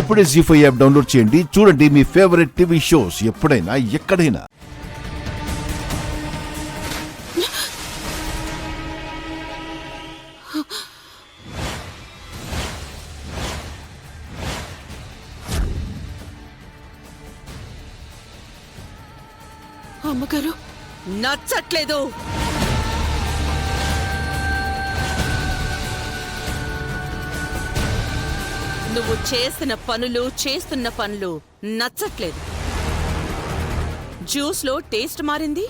ఇప్పుడే జీ5 app download చేయండి. చూడండి మీ ఫేవరెట్ టీవీ షోస్ ఎప్పుడైనా ఎక్కడైనా. అమ్మగారు నచ్చట్లేదు. నువ్వు చేస్తున్న పనులు నచ్చట్లేదు. జ్యూస్లో టేస్ట్ మారింది,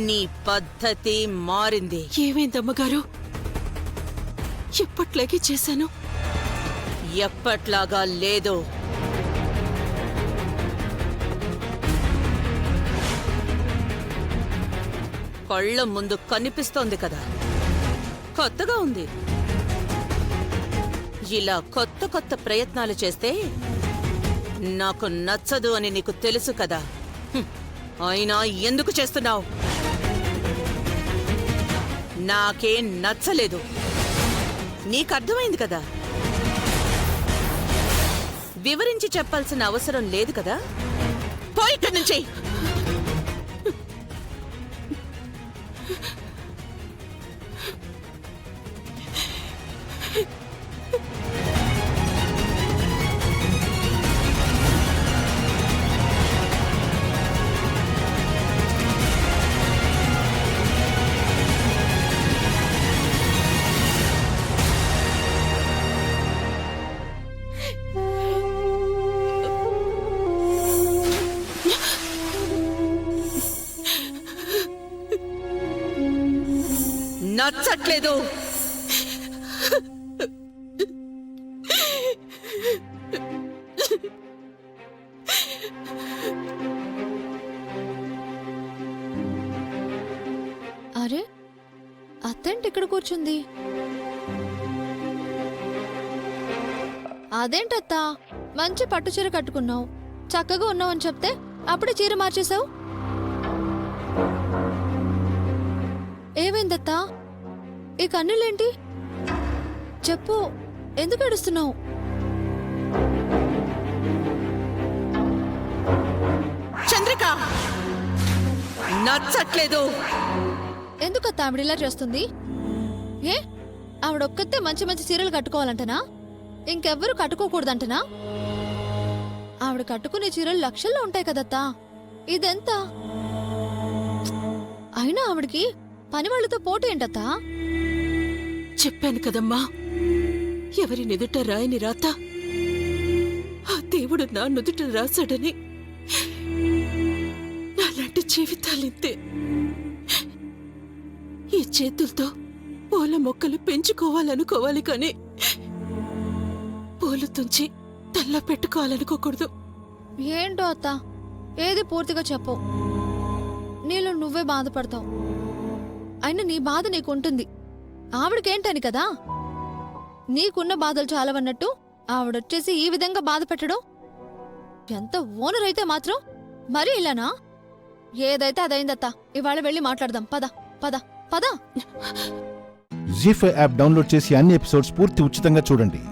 నీ పద్ధతి మారింది. ఏమైందమ్మగారు? ఎప్పట్లాగే చేశాను. ఎప్పట్లాగా లేదు. కళ్ళ ముందు కనిపిస్తోంది కదా, కొత్తగా ఉంది. ఇలా కొత్త కొత్త ప్రయత్నాలు చేస్తే నాకు నచ్చదు అని నీకు తెలుసు కదా. అయినా ఎందుకు చేస్తున్నావు? నాకేం నచ్చలేదు, నీకు అర్థమైంది కదా. వివరించి చెప్పాల్సిన అవసరం లేదు కదా. పోయి ఇక్కడి నుంచి. నచ్చట్లేదు. అరే, అత్తేంటి ఇక్కడ కూర్చుంది? అదేంటత్తా, మంచి పట్టు చీర కట్టుకున్నావు, చక్కగా ఉన్నావు అని చెప్తే అప్పుడే చీర మార్చేశావు. ఏమైందత్తా? ఈ కన్నులేంటి? చెప్పు, ఎందుకు ఏడుస్తున్నావు? చంద్రిక, నచ్చట్లేదు. ఎందుకత్తా ఆవిడిలా చేస్తుంది? ఏ, ఆవిడొక్కతే మంచి మంచి చీరలు కట్టుకోవాలంటనా? ఇంకెవ్వరూ కట్టుకోకూడదంటనా? ఆవిడ కట్టుకునే చీరలు లక్షల్లో ఉంటాయి కదత్తా, ఇదెంత? అయినా ఆవిడికి పని వాళ్లతో పోటీ ఏంటత్తా? చెప్పాను కదమ్మా, ఎవరి నుదుట రాయని రాత ఆ దేవుడు నా నుదుట రాశాడని. నాలాంటి జీవితాలింతే. ఈ చేతులతో పూల మొక్కలు పెంచుకోవాలనుకోవాలి కానీ పూలు తుంచి తల్ల పెట్టుకోవాలనుకోకూడదు. ఏంటో అత్తా, ఏది పూర్తిగా చెప్పు. నీలో నువ్వే బాధపడతావు. అయినా నీ బాధ నీకుంటుంది, ఆవిడకేంటని కదా. నీకున్న బాధలు చాలవన్నట్టు ఆవిడొచ్చేసి ఈ విధంగా బాధ పెట్టడం ఎంత ఓనర్ అయితే మాత్రం మరీ ఇలానా? ఏదైతే అదైందత్తా, ఇవాళ వెళ్ళి మాట్లాడదాం. పద పద పద. జీ5 యాప్ డౌన్లోడ్ చేసి అన్ని ఎపిసోడ్స్ పూర్తి ఉచితంగా చూడండి.